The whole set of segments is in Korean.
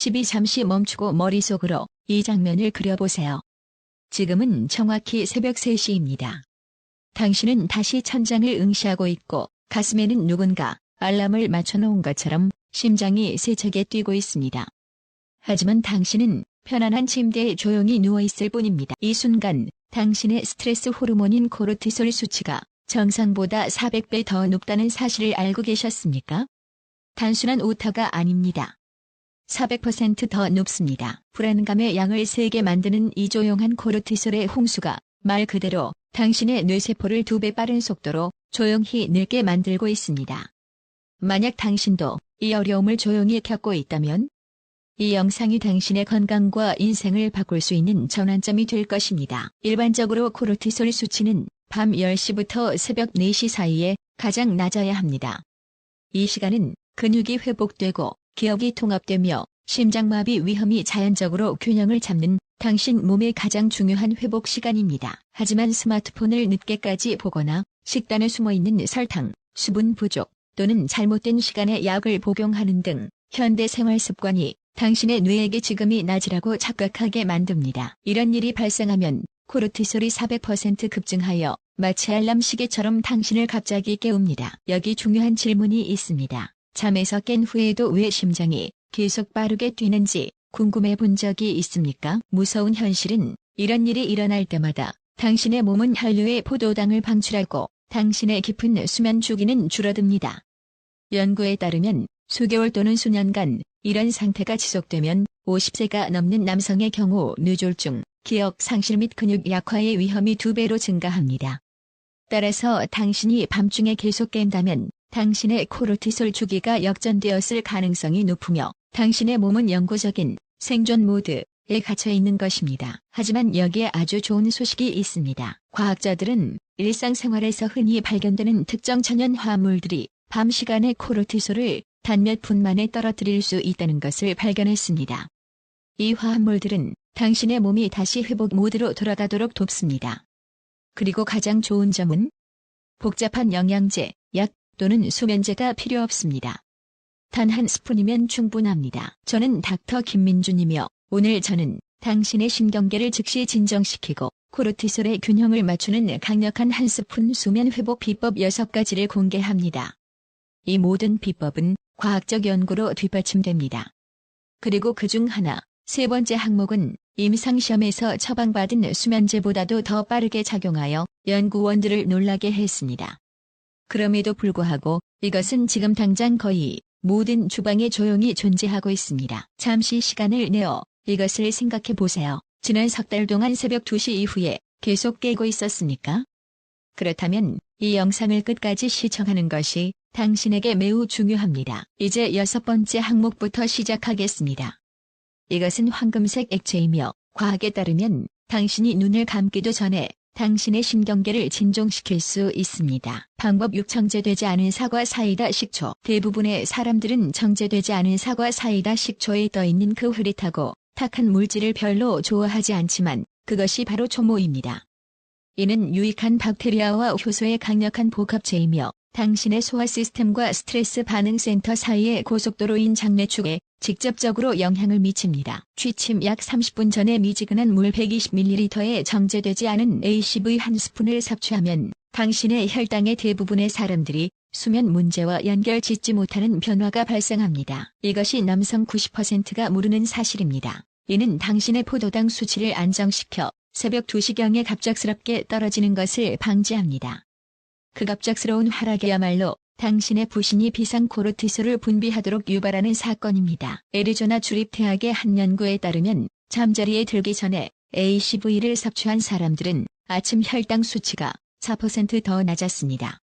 잠시 멈추고 머릿속으로 이 장면을 그려보세요. 지금은 정확히 새벽 3시입니다. 당신은 다시 천장을 응시하고 있고 가슴에는 누군가 알람을 맞춰놓은 것처럼 심장이 세차게 뛰고 있습니다. 하지만 당신은 편안한 침대에 조용히 누워있을 뿐입니다. 이 순간 당신의 스트레스 호르몬인 코르티솔 수치가 정상보다 400배 더 높다는 사실을 알고 계셨습니까? 단순한 오타가 아닙니다. 400% 더 높습니다. 불안감의 양을 세게 만드는 이 조용한 코르티솔의 홍수가 말 그대로 당신의 뇌세포를 2배 빠른 속도로 조용히 늙게 만들고 있습니다. 만약 당신도 이 어려움을 조용히 겪고 있다면 이 영상이 당신의 건강과 인생을 바꿀 수 있는 전환점이 될 것입니다. 일반적으로 코르티솔 수치는 밤 10시부터 새벽 4시 사이에 가장 낮아야 합니다. 이 시간은 근육이 회복되고 기억이 통합되며 심장마비 위험이 자연적으로 균형을 잡는 당신 몸의 가장 중요한 회복 시간입니다. 하지만 스마트폰을 늦게까지 보거나 식단에 숨어있는 설탕, 수분 부족 또는 잘못된 시간에 약을 복용하는 등 현대 생활 습관이 당신의 뇌에게 지금이 낮이라고 착각하게 만듭니다. 이런 일이 발생하면 코르티솔이 400% 급증하여 마치 알람 시계처럼 당신을 갑자기 깨웁니다. 여기 중요한 질문이 있습니다. 잠에서 깬 후에도 왜 심장이 계속 빠르게 뛰는지 궁금해 본 적이 있습니까? 무서운 현실은 이런 일이 일어날 때마다 당신의 몸은 혈류의 포도당을 방출하고 당신의 깊은 수면 주기는 줄어듭니다. 연구에 따르면 수개월 또는 수년간 이런 상태가 지속되면 50세가 넘는 남성의 경우 뇌졸중, 기억 상실 및 근육 약화의 위험이 2배로 증가합니다. 따라서 당신이 밤중에 계속 깬다면 당신의 코르티솔 주기가 역전되었을 가능성이 높으며 당신의 몸은 영구적인 생존 모드에 갇혀 있는 것입니다. 하지만 여기에 아주 좋은 소식이 있습니다. 과학자들은 일상생활에서 흔히 발견되는 특정 천연 화합물들이 밤 시간의 코르티솔을 단 몇 분 만에 떨어뜨릴 수 있다는 것을 발견했습니다. 이 화합물들은 당신의 몸이 다시 회복 모드로 돌아가도록 돕습니다. 그리고 가장 좋은 점은 복잡한 영양제, 약 또는 수면제가 필요 없습니다. 단 한 스푼이면 충분합니다. 저는 닥터 김민준이며 오늘 저는 당신의 신경계를 즉시 진정시키고 코르티솔의 균형을 맞추는 강력한 한 스푼 수면 회복 비법 6가지를 공개합니다. 이 모든 비법은 과학적 연구로 뒷받침됩니다. 그리고 그중 하나, 3번째 항목은 임상시험에서 처방받은 수면제보다도 더 빠르게 작용하여 연구원들을 놀라게 했습니다. 그럼에도 불구하고 이것은 지금 당장 거의 모든 주방에 조용히 존재하고 있습니다. 잠시 시간을 내어 이것을 생각해 보세요. 지난 석 달 동안 새벽 2시 이후에 계속 깨고 있었습니까? 그렇다면 이 영상을 끝까지 시청하는 것이 당신에게 매우 중요합니다. 이제 6번째 항목부터 시작하겠습니다. 이것은 황금색 액체이며 과학에 따르면 당신이 눈을 감기도 전에 당신의 신경계를 진정시킬 수 있습니다. 방법 6. 정제되지 않은 사과 사이다 식초. 대부분의 사람들은 정제되지 않은 사과 사이다 식초에 떠있는 그 흐릿하고 탁한 물질을 별로 좋아하지 않지만 그것이 바로 초모입니다. 이는 유익한 박테리아와 효소의 강력한 복합체이며 당신의 소화 시스템과 스트레스 반응 센터 사이의 고속도로인 장내축에 직접적으로 영향을 미칩니다. 취침 약 30분 전에 미지근한 물 120ml에 정제되지 않은 ACV 한 스푼을 섭취하면 당신의 혈당의 대부분의 사람들이 수면 문제와 연결 짓지 못하는 변화가 발생합니다. 이것이 남성 90%가 모르는 사실입니다. 이는 당신의 포도당 수치를 안정시켜 새벽 2시경에 갑작스럽게 떨어지는 것을 방지합니다. 그 갑작스러운 하락이야말로 당신의 부신이 비상 코르티솔을 분비하도록 유발하는 사건입니다. 애리조나 주립대학의 한 연구에 따르면 잠자리에 들기 전에 ACV를 섭취한 사람들은 아침 혈당 수치가 4% 더 낮았습니다.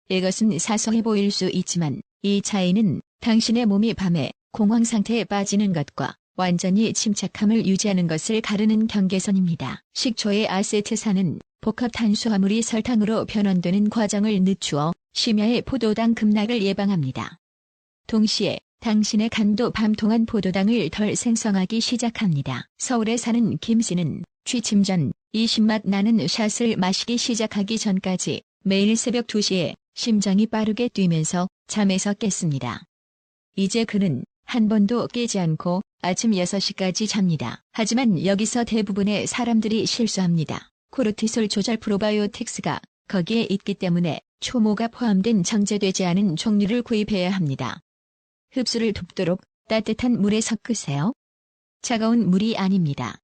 이것은 사소해 보일 수 있지만 이 차이는 당신의 몸이 밤에 공황 상태에 빠지는 것과 완전히 침착함을 유지하는 것을 가르는 경계선입니다. 식초의 아세트산은 복합 탄수화물이 설탕으로 변환되는 과정을 늦추어 심야의 포도당 급락을 예방합니다. 동시에 당신의 간도 밤 동안 포도당을 덜 생성하기 시작합니다. 서울에 사는 김 씨는 취침 전 이 신맛 나는 샷을 마시기 시작하기 전까지 매일 새벽 2시에 심장이 빠르게 뛰면서 잠에서 깼습니다. 이제 그는 한 번도 깨지 않고 아침 6시까지 잡니다. 하지만 여기서 대부분의 사람들이 실수합니다. 코르티솔 조절 프로바이오틱스가 거기에 있기 때문에 초모가 포함된 정제되지 않은 종류를 구입해야 합니다. 흡수를 돕도록 따뜻한 물에 섞으세요. 차가운 물이 아닙니다.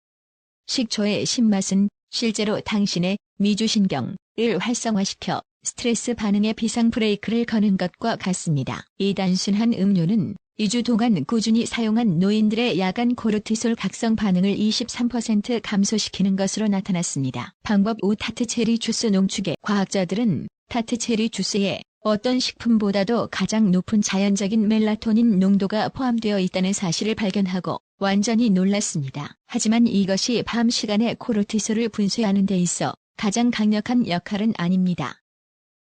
식초의 신맛은 실제로 당신의 미주신경을 활성화시켜 스트레스 반응의 비상 브레이크를 거는 것과 같습니다. 이 단순한 음료는 2주 동안 꾸준히 사용한 노인들의 야간 코르티솔 각성 반응을 23% 감소시키는 것으로 나타났습니다. 방법 5. 타트체리 주스 농축액. 과학자들은 타트체리 주스에 어떤 식품보다도 가장 높은 자연적인 멜라토닌 농도가 포함되어 있다는 사실을 발견하고 완전히 놀랐습니다. 하지만 이것이 밤 시간에 코르티솔을 분쇄하는 데 있어 가장 강력한 역할은 아닙니다.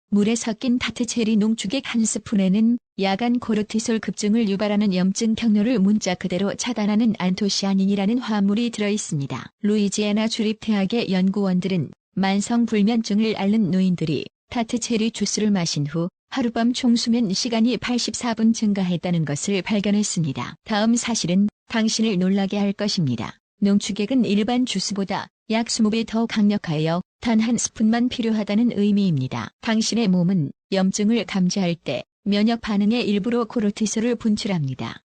물에 섞인 타트체리 농축액 한 스푼에는 야간 코르티솔 급증을 유발하는 염증 경로를 문자 그대로 차단하는 안토시아닌이라는 화합물이 들어있습니다. 루이지애나 주립대학의 연구원들은 만성 불면증을 앓는 노인들이 타트체리 주스를 마신 후 하룻밤 총수면 시간이 84분 증가했다는 것을 발견했습니다. 다음 사실은 당신을 놀라게 할 것입니다. 농축액은 일반 주스보다 약 20배 더 강력하여 단 한 스푼만 필요하다는 의미입니다. 당신의 몸은 염증을 감지할 때 면역 반응의 일부로 코르티솔을 분출합니다.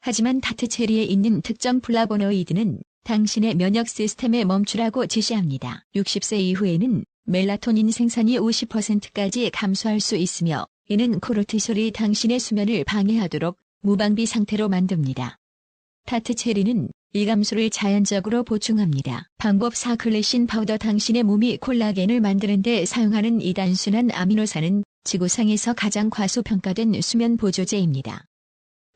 하지만 타트체리에 있는 특정 플라보노이드는 당신의 면역 시스템에 멈추라고 지시합니다. 60세 이후에는 멜라토닌 생산이 50%까지 감소할 수 있으며 이는 코르티솔이 당신의 수면을 방해하도록 무방비 상태로 만듭니다. 타트체리는 이 감소를 자연적으로 보충합니다. 방법 4. 글리신 파우더. 당신의 몸이 콜라겐을 만드는 데 사용하는 이 단순한 아미노산은 지구상에서 가장 과소평가된 수면 보조제입니다.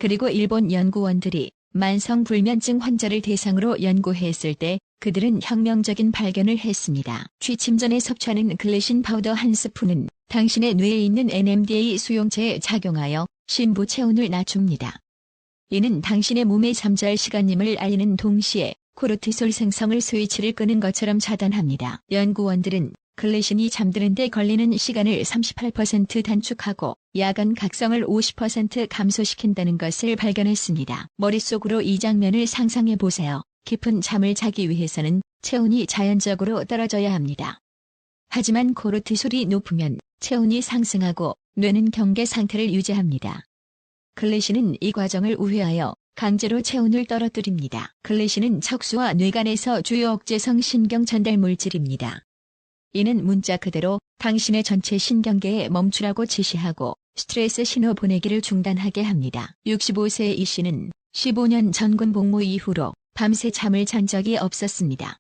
그리고 일본 연구원들이 만성 불면증 환자를 대상으로 연구했을 때 그들은 혁명적인 발견을 했습니다. 취침 전에 섭취하는 글리신 파우더 한 스푼은 당신의 뇌에 있는 NMDA 수용체에 작용하여 심부 체온을 낮춥니다. 이는 당신의 몸의 잠잘 시간임을 알리는 동시에 코르티솔 생성을 스위치를 끄는 것처럼 차단합니다. 연구원들은 글리신이 잠드는 데 걸리는 시간을 38% 단축하고 야간 각성을 50% 감소시킨다는 것을 발견했습니다. 머릿속으로 이 장면을 상상해 보세요. 깊은 잠을 자기 위해서는 체온이 자연적으로 떨어져야 합니다. 하지만 코르티솔이 높으면 체온이 상승하고 뇌는 경계 상태를 유지합니다. 글리신은 이 과정을 우회하여 강제로 체온을 떨어뜨립니다. 글리신은 척수와 뇌간에서 주요 억제성 신경 전달 물질입니다. 이는 문자 그대로 당신의 전체 신경계에 멈추라고 지시하고 스트레스 신호 보내기를 중단하게 합니다. 65세의 이 씨는 15년 전군 복무 이후로 밤새 잠을 잔 적이 없었습니다.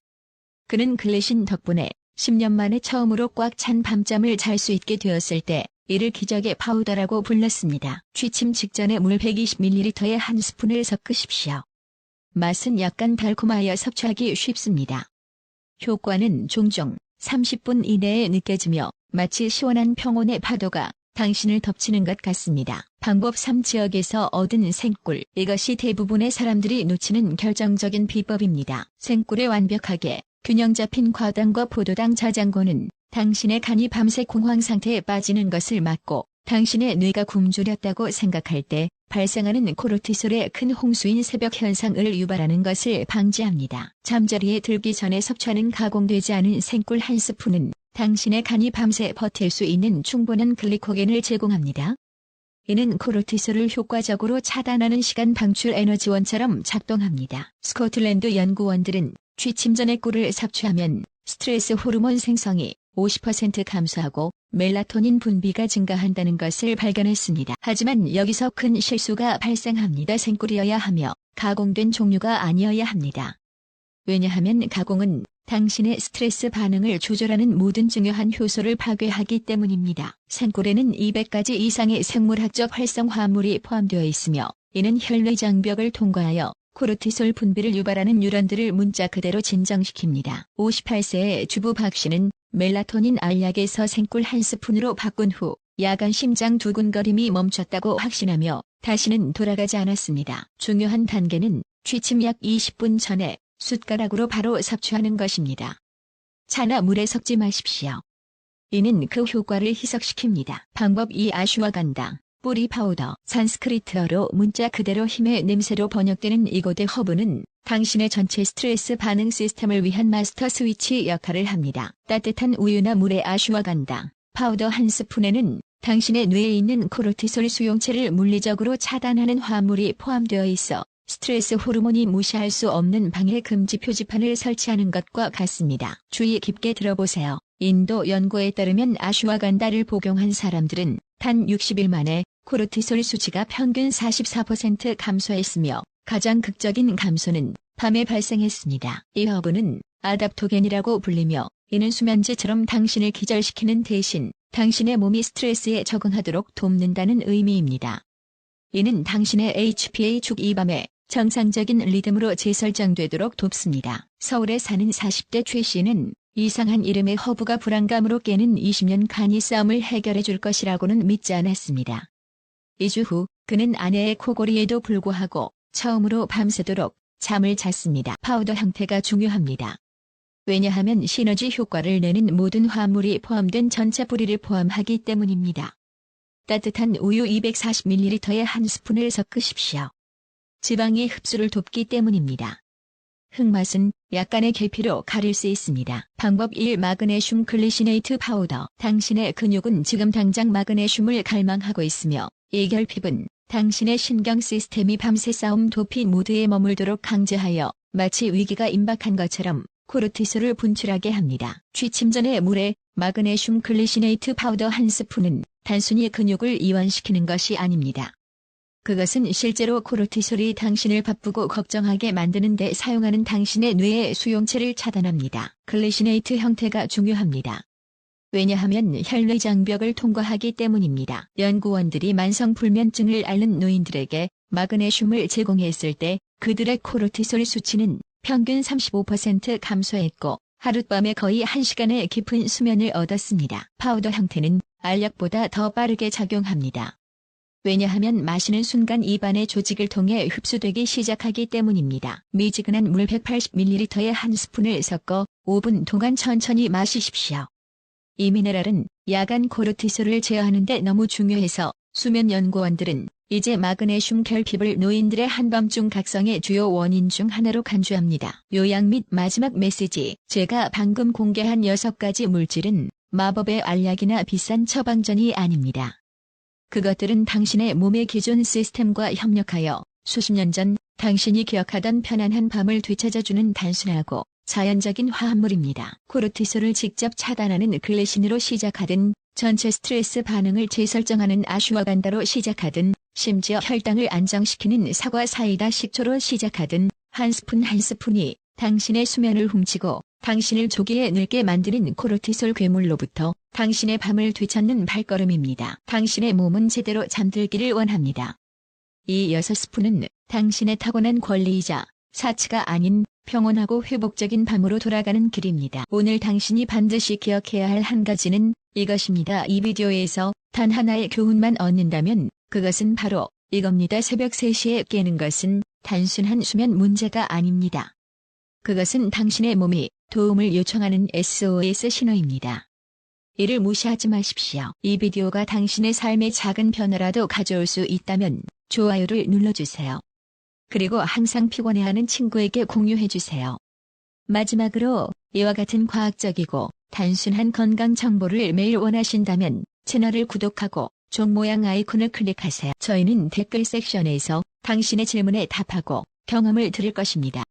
그는 글리신 덕분에 10년 만에 처음으로 꽉 찬 밤잠을 잘 수 있게 되었을 때 이를 기적의 파우더라고 불렀습니다. 취침 직전에 물 120ml에 한 스푼을 섞으십시오. 맛은 약간 달콤하여 섭취하기 쉽습니다. 효과는 종종 30분 이내에 느껴지며 마치 시원한 평온의 파도가 당신을 덮치는 것 같습니다. 방법 3. 지역에서 얻은 생꿀. 이것이 대부분의 사람들이 놓치는 결정적인 비법입니다. 생꿀의 완벽하게 균형 잡힌 과당과 포도당 저장고는 당신의 간이 밤새 공황 상태에 빠지는 것을 막고 당신의 뇌가 굶주렸다고 생각할 때 발생하는 코르티솔의 큰 홍수인 새벽 현상을 유발하는 것을 방지합니다. 잠자리에 들기 전에 섭취하는 가공되지 않은 생꿀 한 스푼은 당신의 간이 밤새 버틸 수 있는 충분한 글리코겐을 제공합니다. 이는 코르티솔을 효과적으로 차단하는 시간 방출 에너지원처럼 작동합니다. 스코틀랜드 연구원들은 취침 전에 꿀을 섭취하면 스트레스 호르몬 생성이 50% 감소하고 멜라토닌 분비가 증가한다는 것을 발견했습니다. 하지만 여기서 큰 실수가 발생합니다. 생꿀이어야 하며 가공된 종류가 아니어야 합니다. 왜냐하면 가공은 당신의 스트레스 반응을 조절하는 모든 중요한 효소를 파괴하기 때문입니다. 생꿀에는 200가지 이상의 생물학적 활성화물이 포함되어 있으며 이는 혈내 장벽을 통과하여 코르티솔 분비를 유발하는 뉴런들을 문자 그대로 진정시킵니다. 58세의 주부 박 씨는 멜라토닌 알약에서 생꿀 한 스푼으로 바꾼 후 야간 심장 두근거림이 멈췄다고 확신하며 다시는 돌아가지 않았습니다. 중요한 단계는 취침 약 20분 전에 숟가락으로 바로 섭취하는 것입니다. 차나 물에 섞지 마십시오. 이는 그 효과를 희석시킵니다. 방법 2. 아슈와간다. 뿌리 파우더. 산스크리트어로 문자 그대로 힘의 냄새로 번역되는 이곳의 허브는 당신의 전체 스트레스 반응 시스템을 위한 마스터 스위치 역할을 합니다. 따뜻한 우유나 물에 아슈와간다 파우더 한 스푼에는 당신의 뇌에 있는 코르티솔 수용체를 물리적으로 차단하는 화합물이 포함되어 있어 스트레스 호르몬이 무시할 수 없는 방해 금지 표지판을 설치하는 것과 같습니다. 주의 깊게 들어보세요. 인도 연구에 따르면 아슈와간다를 복용한 사람들은 단 60일 만에 코르티솔 수치가 평균 44% 감소했으며 가장 극적인 감소는 밤에 발생했습니다. 이 허브는 아답토겐이라고 불리며 이는 수면제처럼 당신을 기절시키는 대신 당신의 몸이 스트레스에 적응하도록 돕는다는 의미입니다. 이는 당신의 HPA 축이 밤에 정상적인 리듬으로 재설정되도록 돕습니다. 서울에 사는 40대 최 씨는 이상한 이름의 허브가 불안감으로 깨는 20년 간이 싸움을 해결해 줄 것이라고는 믿지 않았습니다. 2주 후 그는 아내의 코골이에도 불구하고 처음으로 밤새도록 잠을 잤습니다. 파우더 형태가 중요합니다. 왜냐하면 시너지 효과를 내는 모든 화합물이 포함된 전체 뿌리를 포함하기 때문입니다. 따뜻한 우유 240ml에 한 스푼을 섞으십시오. 지방이 흡수를 돕기 때문입니다. 흙맛은 약간의 계피로 가릴 수 있습니다. 방법 1. 마그네슘 글리시네이트 파우더. 당신의 근육은 지금 당장 마그네슘을 갈망하고 있으며 이 결핍은 당신의 신경 시스템이 밤새 싸움 도피 모드에 머물도록 강제하여 마치 위기가 임박한 것처럼 코르티솔을 분출하게 합니다. 취침 전에 물에 마그네슘 글리시네이트 파우더 한 스푼은 단순히 근육을 이완시키는 것이 아닙니다. 그것은 실제로 코르티솔이 당신을 바쁘고 걱정하게 만드는 데 사용하는 당신의 뇌의 수용체를 차단합니다. 글리시네이트 형태가 중요합니다. 왜냐하면 혈뇌 장벽을 통과하기 때문입니다. 연구원들이 만성불면증을 앓는 노인들에게 마그네슘을 제공했을 때 그들의 코르티솔 수치는 평균 35% 감소했고 하룻밤에 거의 1시간의 깊은 수면을 얻었습니다. 파우더 형태는 알약보다 더 빠르게 작용합니다. 왜냐하면 마시는 순간 입안의 조직을 통해 흡수되기 시작하기 때문입니다. 미지근한 물 180ml에 한 스푼을 섞어 5분 동안 천천히 마시십시오. 이 미네랄은 야간 코르티솔을 제어하는 데 너무 중요해서 수면 연구원들은 이제 마그네슘 결핍을 노인들의 한밤중 각성의 주요 원인 중 하나로 간주합니다. 요약 및 마지막 메시지. 제가 방금 공개한 6가지 물질은 마법의 알약이나 비싼 처방전이 아닙니다. 그것들은 당신의 몸의 기존 시스템과 협력하여 수십 년 전 당신이 기억하던 편안한 밤을 되찾아주는 단순하고 자연적인 화합물입니다. 코르티솔을 직접 차단하는 글리신으로 시작하든 전체 스트레스 반응을 재설정하는 아슈와간다로 시작하든 심지어 혈당을 안정시키는 사과 사이다 식초로 시작하든 한 스푼 한 스푼이 당신의 수면을 훔치고 당신을 조기에 늙게 만드는 코르티솔 괴물로부터 당신의 밤을 되찾는 발걸음입니다. 당신의 몸은 제대로 잠들기를 원합니다. 이 6스푼은 당신의 타고난 권리이자 사치가 아닌 평온하고 회복적인 밤으로 돌아가는 길입니다. 오늘 당신이 반드시 기억해야 할 한 가지는 이것입니다. 이 비디오에서 단 하나의 교훈만 얻는다면 그것은 바로 이겁니다. 새벽 3시에 깨는 것은 단순한 수면 문제가 아닙니다. 그것은 당신의 몸이 도움을 요청하는 SOS 신호입니다. 이를 무시하지 마십시오. 이 비디오가 당신의 삶에 작은 변화라도 가져올 수 있다면 좋아요를 눌러주세요. 그리고 항상 피곤해하는 친구에게 공유해주세요. 마지막으로 이와 같은 과학적이고 단순한 건강 정보를 매일 원하신다면 채널을 구독하고 종 모양 아이콘을 클릭하세요. 저희는 댓글 섹션에서 당신의 질문에 답하고 경험을 들을 것입니다.